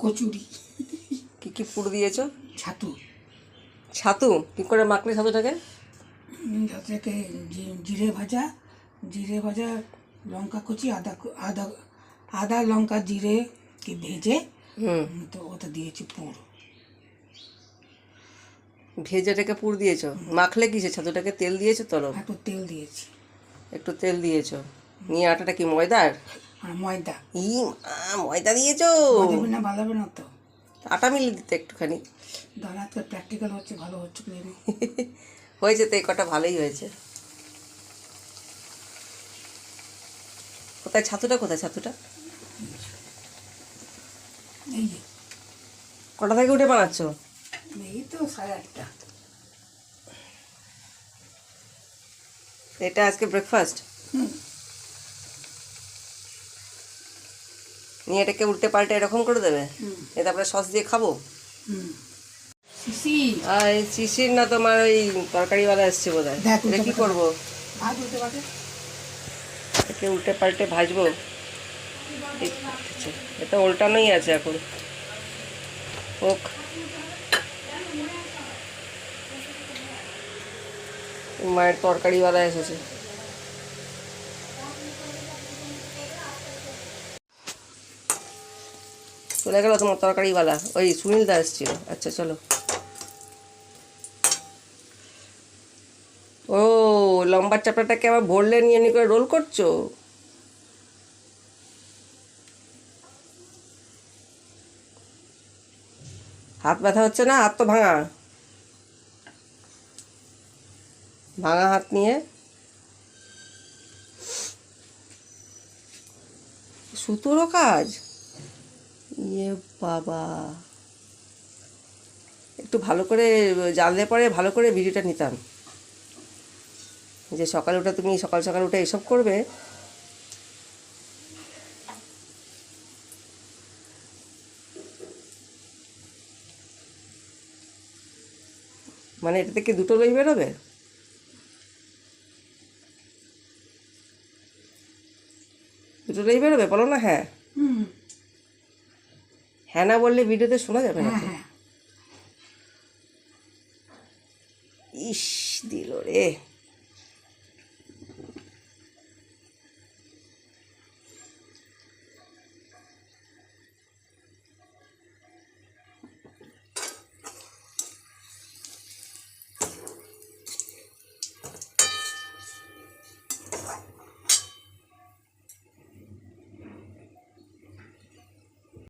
কচুরি। কি কি পুর দিয়েছো? ছাতু। ছাতু কি করে মাখলে ছাতুটাকে? যাতে জিরে ভাজা, লঙ্কা কুচি, আদা আদা লঙ্কা জিরে কি ভেজে তো ওটা দিয়েছি পুর। ভেজেটাকে পুর দিয়েছো, মাখলে কিসে ছাতুটাকে? তেল দিয়েছো তরফ? একটু তেল দিয়েছি। একটু তেল দিয়েছো, নিয়ে আটাটা কি ময়দার? আর ময়দা। ময়দা দিয়েছো? বাঁধাবে না, বাঁধাবে না তো। আটা মিলিয়ে দিতে একটুখানি। দাদা তো প্র্যাকটিক্যাল হচ্ছে, ভালো হচ্ছে কি জানি। হয়েছে তো, এই কটা ভালোই হয়েছে। কোথায় ছাতুটা? কোথায় ছাতুটা? এই যে কটা থেকে উঠে বানাচ্ছো? এই তো 8:30। এটা আজকে ব্রেকফাস্ট? নিয়ে এটাকে উল্টে পাল্টে এরকম করে দেবে? এটা তারপরে সস দিয়ে খাবো? শিশি। আর এই শিশির না, তোমার ওই তরকারিওয়ালা এসছে বোধ হয়। এটা কি করবো? ভাত উল্টে পাল্টে একে উল্টে পাল্টে ভাজবো। এটা উল্টানোই আছে এখন, হোক। মায়ের তরকারিওয়ালা এসেছে। চলে গেল তোমার তরকারিওয়ালা? ওই সুনীল দা এসেছিল। আচ্ছা চলো। ও, লম্বা চাপড়াটাকে আবার ভরলে নিয়ে এমনি করে রোল করছো? হাত ব্যথা হচ্ছে না? হাত তো ভাঙা। ভাঙা হাত নিয়ে সুতোরও কাজ? ইয়ে বাবা, একটু ভালো করে জানলে পরে ভালো করে ভিডিওটা নিতাম, যে সকালে উঠে তুমি সকাল সকাল উঠে এসব করবে। মানে এটা থেকে দুটো লই বেরোবে? দুটো লই বেরোবে? বলো না হ্যাঁ। হ্যাঁ না বললে ভিডিওতে শোনা যাবে না তো। ইস, দিল রে।